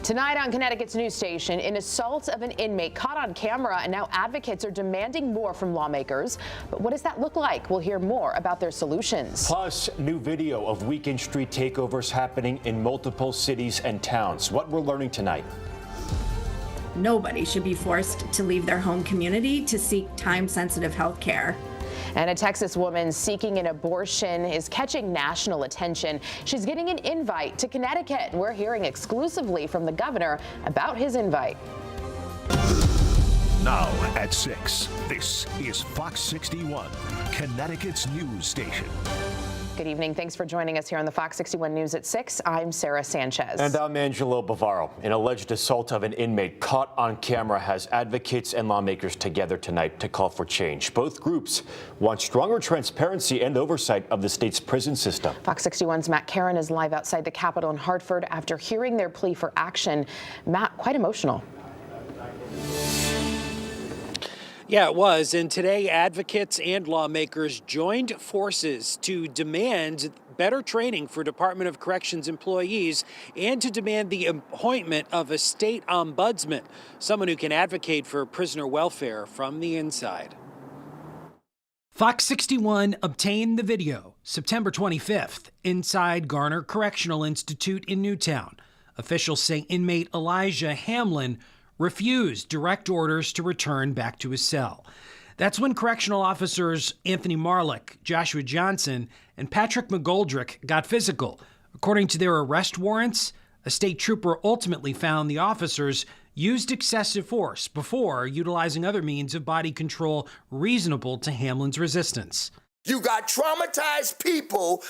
Tonight on Connecticut's news station, an assault of an inmate caught on camera, and now advocates are demanding more from lawmakers. But what does that look like? We'll hear more about their solutions. Plus, new video of weekend street takeovers happening in multiple cities and towns. What we're learning tonight. Nobody should be forced to leave their home community to seek time-sensitive health care. And a Texas woman seeking an abortion is catching national attention. She's getting an invite to Connecticut. We're hearing exclusively from the governor about his invite. Now at 6, this is Fox 61, Connecticut's news station. Good evening. Thanks for joining us here on the Fox 61 News at 6. I'm Sarah Sanchez. And I'm Angelo Bavaro. An alleged assault of an inmate caught on camera has advocates and lawmakers together tonight to call for change. Both groups want stronger transparency and oversight of the state's prison system. Fox 61's Matt Karen is live outside the Capitol in Hartford after hearing their plea for action. Matt, quite emotional. Yeah, it was. And today, advocates and lawmakers joined forces to demand better training for Department of Corrections employees and to demand the appointment of a state ombudsman, someone who can advocate for prisoner welfare from the inside. Fox 61 obtained the video September 25th inside Garner Correctional Institute in Newtown. Officials say inmate Elijah Hamlin refused direct orders to return back to his cell. That's when correctional officers Anthony Marlick, Joshua Johnson, and Patrick McGoldrick got physical. According to their arrest warrants, a state trooper ultimately found the officers used excessive force before utilizing other means of body control reasonable to Hamlin's resistance. You got traumatized people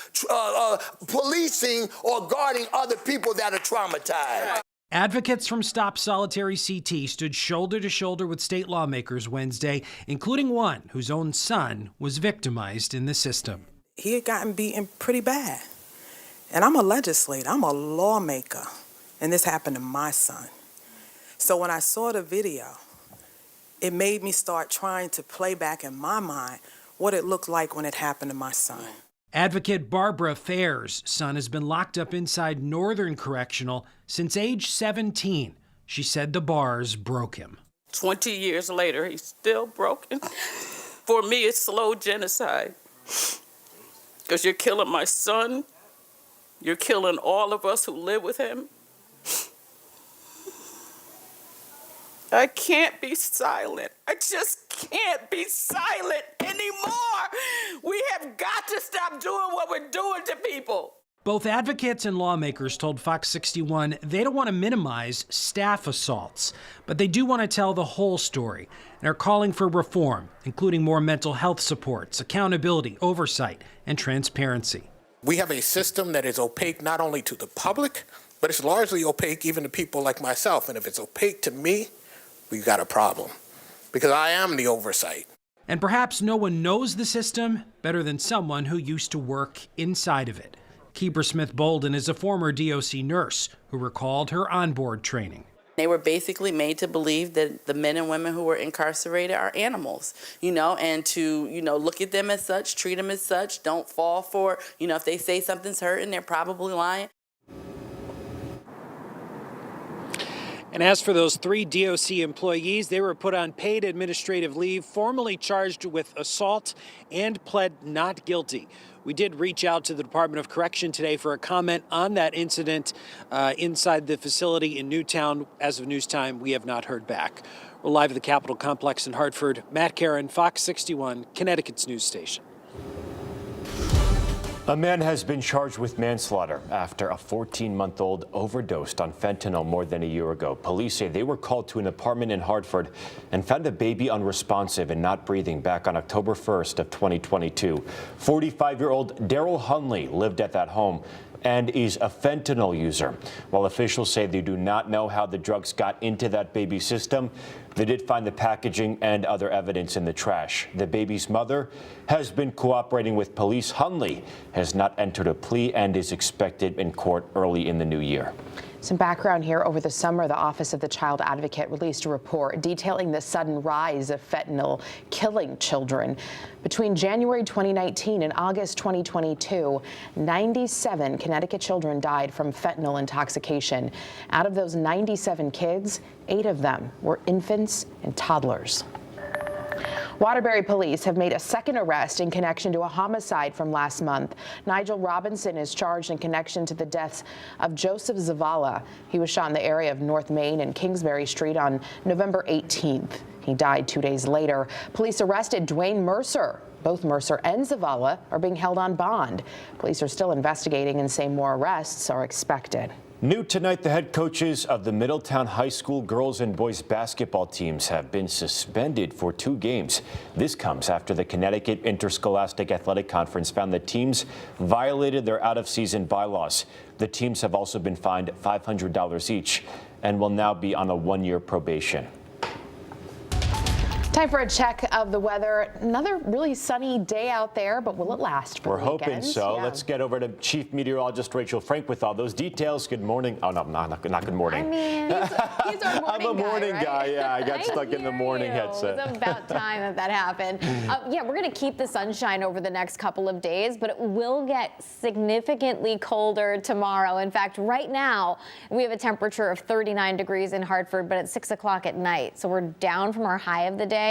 policing or guarding other people that are traumatized. Advocates from Stop Solitary CT stood shoulder to shoulder with state lawmakers Wednesday, including one whose own son was victimized in the system. He had gotten beaten pretty bad. And I'm a legislator, I'm a lawmaker, and this happened to my son. So when I saw the video, it made me start trying to play back in my mind what it looked like when it happened to my son. Advocate Barbara Fair's son has been locked up inside Northern Correctional since age 17. She said the bars broke him. 20 years later, he's still broken. For me, it's slow genocide. Because you're killing my son. You're killing all of us who live with him. I can't be silent. I just can't be silent anymore. We have got to stop doing what we're doing to people. Both advocates and lawmakers told Fox 61 they don't want to minimize staff assaults, but they do want to tell the whole story and are calling for reform, including more mental health supports, accountability, oversight, and transparency. We have a system that is opaque not only to the public, but it's largely opaque even to people like myself. And if it's opaque to me, we've got a problem, because I am the oversight. And perhaps no one knows the system better than someone who used to work inside of it. Kebra Smith-Bolden is a former DOC nurse who recalled her onboard training. They were basically made to believe that the men and women who were incarcerated are animals, and to, look at them as such, treat them as such, don't fall for, if they say something's hurting, they're probably lying. And as for those 3 DOC employees, they were put on paid administrative leave, formally charged with assault, and pled not guilty. We did reach out to the Department of Correction today for a comment on that incident inside the facility in Newtown. As of news time, we have not heard back. We're live at the Capitol Complex in Hartford. Matt Karen, Fox 61, Connecticut's news station. A man has been charged with manslaughter after a 14-month-old overdosed on fentanyl more than a year ago. Police say they were called to an apartment in Hartford and found the baby unresponsive and not breathing back on October 1st of 2022. 45-year-old Daryl Hunley lived at that home and is a fentanyl user. While officials say they do not know how the drugs got into that baby's system, they did find the packaging and other evidence in the trash. The baby's mother has been cooperating with police. Hunley has not entered a plea and is expected in court early in the new year. Some background here. Over the summer, the Office of the Child Advocate released a report detailing the sudden rise of fentanyl killing children. Between January 2019 and August 2022, 97 Connecticut children died from fentanyl intoxication. Out of those 97 kids, 8 of them were infants and toddlers. Waterbury police have made a second arrest in connection to a homicide from last month. Nigel Robinson is charged in connection to the deaths of Joseph Zavala. He was shot in the area of North Main and Kingsbury Street on November 18th. He died 2 days later. Police arrested Dwayne Mercer. Both Mercer and Zavala are being held on bond. Police are still investigating and say more arrests are expected. New tonight, the head coaches of the Middletown High School girls and boys basketball teams have been suspended for 2 games. This comes after the Connecticut Interscholastic Athletic Conference found the teams violated their out-of-season bylaws. The teams have also been fined $500 each and will now be on a 1-year probation. Time for a check of the weather. Another really sunny day out there, but will it last for the weekend? We're hoping so. Yeah. Let's get over to Chief Meteorologist Rachel Frank with all those details. Good morning. Oh, no, not good morning. I mean, he's our morning I'm a morning guy, guy, right? yeah. I got stuck in the morning headset. It's about time that happened. Yeah, we're going to keep the sunshine over the next couple of days, but it will get significantly colder tomorrow. In fact, right now, we have a temperature of 39 degrees in Hartford, but it's 6 o'clock at night. So we're down from our high of the day.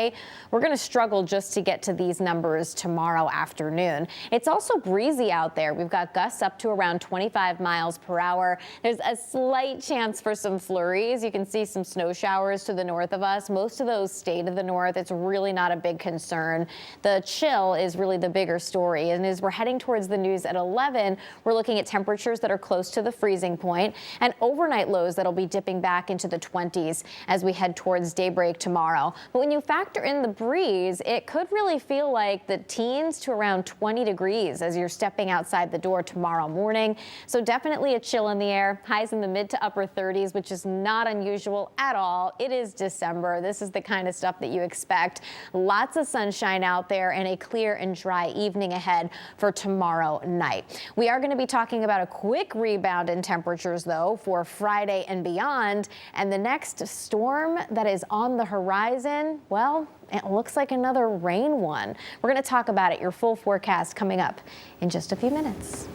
We're going to struggle just to get to these numbers tomorrow afternoon. It's also breezy out there. We've got gusts up to around 25 miles per hour. There's a slight chance for some flurries. You can see some snow showers to the north of us. Most of those stay to the north. It's really not a big concern. The chill is really the bigger story. And as we're heading towards the news at 11, we're looking at temperatures that are close to the freezing point and overnight lows that'll be dipping back into the 20s as we head towards daybreak tomorrow. But when you factor in the breeze, it could really feel like the teens to around 20 degrees as you're stepping outside the door tomorrow morning. So definitely a chill in the air. Highs in the mid to upper 30s, which is not unusual at all. It is December. This is the kind of stuff that you expect. Lots of sunshine out there and a clear and dry evening ahead for tomorrow night. We are going to be talking about a quick rebound in temperatures, though, for Friday and beyond. And the next storm that is on the horizon, well, it looks like another rain one. We're going to talk about it, your full forecast coming up in just a few minutes.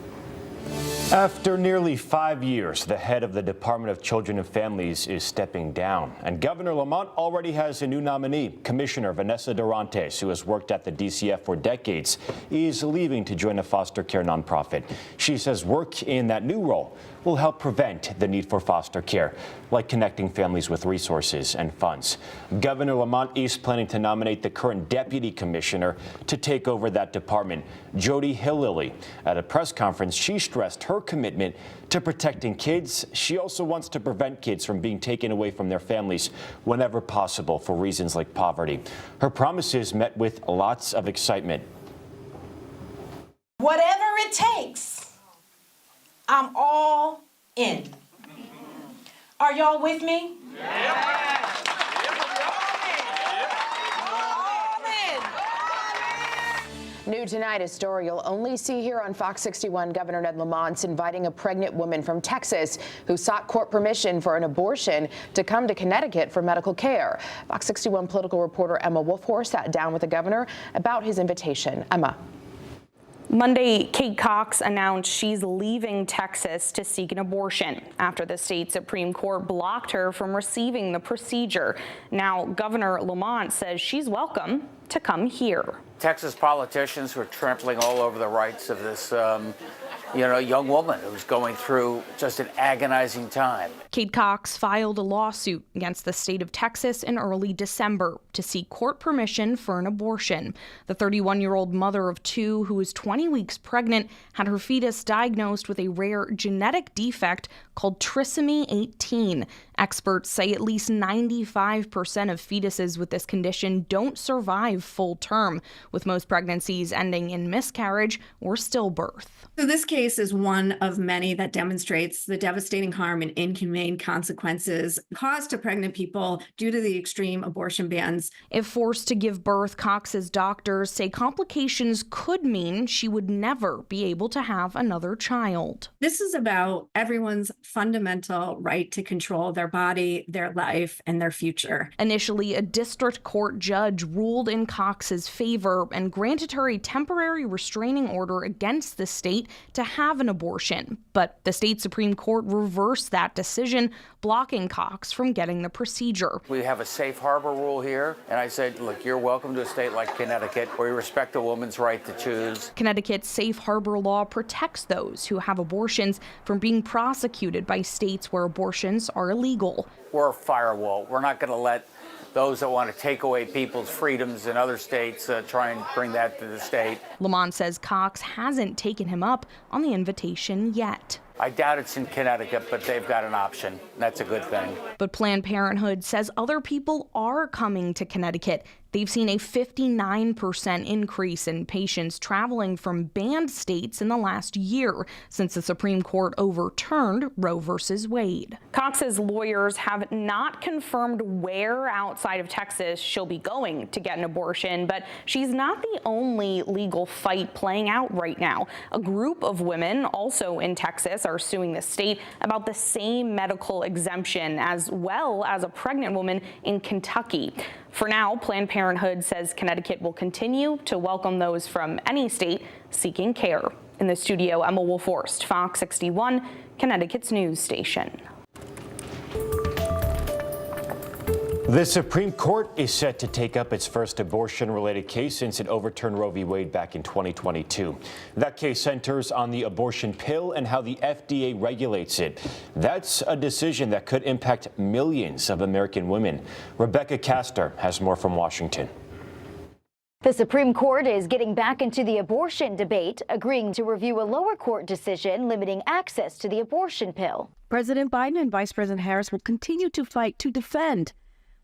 After nearly 5 years, the head of the Department of Children and Families is stepping down. And Governor Lamont already has a new nominee. Commissioner Vanessa Durantes, who has worked at the DCF for decades, is leaving to join a foster care nonprofit. She says work in that new role will help prevent the need for foster care, like connecting families with resources and funds. Governor Lamont is planning to nominate the current deputy commissioner to take over that department, Jody Hillilly. At a press conference, she stressed her commitment to protecting kids. She also wants to prevent kids from being taken away from their families whenever possible for reasons like poverty. Her promises met with lots of excitement. Whatever it takes, I'm all in. Are y'all with me? Yeah. New tonight, a story you'll only see here on Fox 61. Governor Ned Lamont's inviting a pregnant woman from Texas who sought court permission for an abortion to come to Connecticut for medical care. Fox 61 political reporter Emma Wolfhorse sat down with the governor about his invitation. Emma. Monday, Kate Cox announced she's leaving Texas to seek an abortion after the state Supreme Court blocked her from receiving the procedure. Now, Governor Lamont says she's welcome to come here. Texas politicians who are trampling all over the rights of this young woman who's going through just an agonizing time. Kate Cox filed a lawsuit against the state of Texas in early December to seek court permission for an abortion. The 31-year-old mother of 2 who was 20 weeks pregnant had her fetus diagnosed with a rare genetic defect called trisomy 18 Experts say at least 95% of fetuses with this condition don't survive full term, with most pregnancies ending in miscarriage or stillbirth. So this case is one of many that demonstrates the devastating harm and inhumane consequences caused to pregnant people due to the extreme abortion bans. If forced to give birth, Cox's doctors say complications could mean she would never be able to have another child. This is about everyone's fundamental right to control their body, their life, and their future. Initially, a district court judge ruled in Cox's favor and granted her a temporary restraining order against the state to have an abortion. But the state Supreme Court reversed that decision, blocking Cox from getting the procedure. We have a safe harbor rule here, and I said, look, you're welcome to a state like Connecticut where you respect a woman's right to choose. Connecticut's safe harbor law protects those who have abortions from being prosecuted by states where abortions are illegal. We're a firewall. We're not going to let those that want to take away people's freedoms in other states try and bring that to the state. Lamont says Cox hasn't taken him up on the invitation yet. I doubt it's in Connecticut, but they've got an option. That's a good thing. But Planned Parenthood says other people are coming to Connecticut. They've seen a 59% increase in patients traveling from banned states in the last year since the Supreme Court overturned Roe v. Wade. Cox's lawyers have not confirmed where outside of Texas she'll be going to get an abortion, but she's not the only legal fight playing out right now. A group of women, also in Texas, are suing the state about the same medical exemption, as well as a pregnant woman in Kentucky. For now, Planned Parenthood says Connecticut will continue to welcome those from any state seeking care. In the studio, Emma Wolforst, Fox 61, Connecticut's news station. The Supreme Court is set to take up its first abortion-related case since it overturned Roe v. Wade back in 2022. That case centers on the abortion pill and how the FDA regulates it. That's a decision that could impact millions of American women. Rebecca Castor has more from Washington. The Supreme Court is getting back into the abortion debate, agreeing to review a lower court decision limiting access to the abortion pill. President Biden and Vice President Harris will continue to fight to defend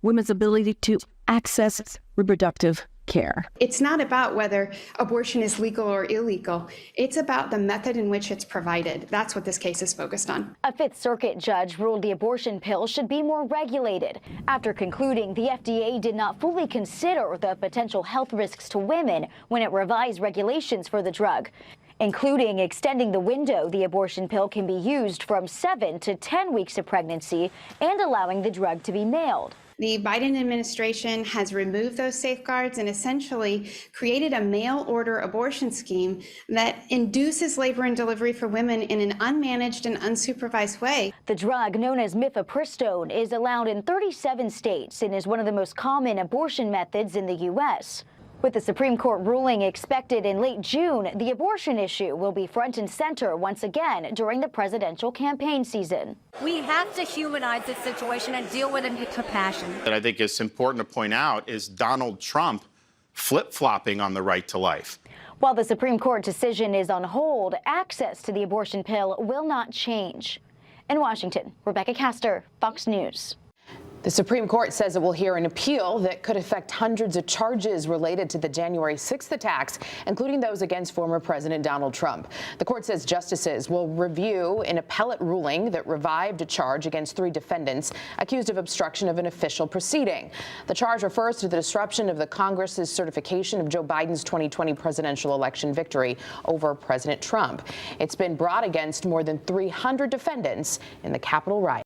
women's ability to access reproductive care. It's not about whether abortion is legal or illegal. It's about the method in which it's provided. That's what this case is focused on. A Fifth Circuit judge ruled the abortion pill should be more regulated after concluding the FDA did not fully consider the potential health risks to women when it revised regulations for the drug, including extending the window the abortion pill can be used from 7 to 10 weeks of pregnancy and allowing the drug to be mailed. The Biden administration has removed those safeguards and essentially created a mail-order abortion scheme that induces labor and delivery for women in an unmanaged and unsupervised way. The drug, known as mifepristone, is allowed in 37 states and is one of the most common abortion methods in the U.S. With the Supreme Court ruling expected in late June, the abortion issue will be front and center once again during the presidential campaign season. We have to humanize this situation and deal with it with compassion. That I think is important to point out is Donald Trump flip-flopping on the right to life. While the Supreme Court decision is on hold, access to the abortion pill will not change. In Washington, Rebecca Castor, Fox News. The Supreme Court says it will hear an appeal that could affect hundreds of charges related to the January 6th attacks, including those against former President Donald Trump. The court says justices will review an appellate ruling that revived a charge against 3 defendants accused of obstruction of an official proceeding. The charge refers to the disruption of the Congress's certification of Joe Biden's 2020 presidential election victory over President Trump. It's been brought against more than 300 defendants in the Capitol riot.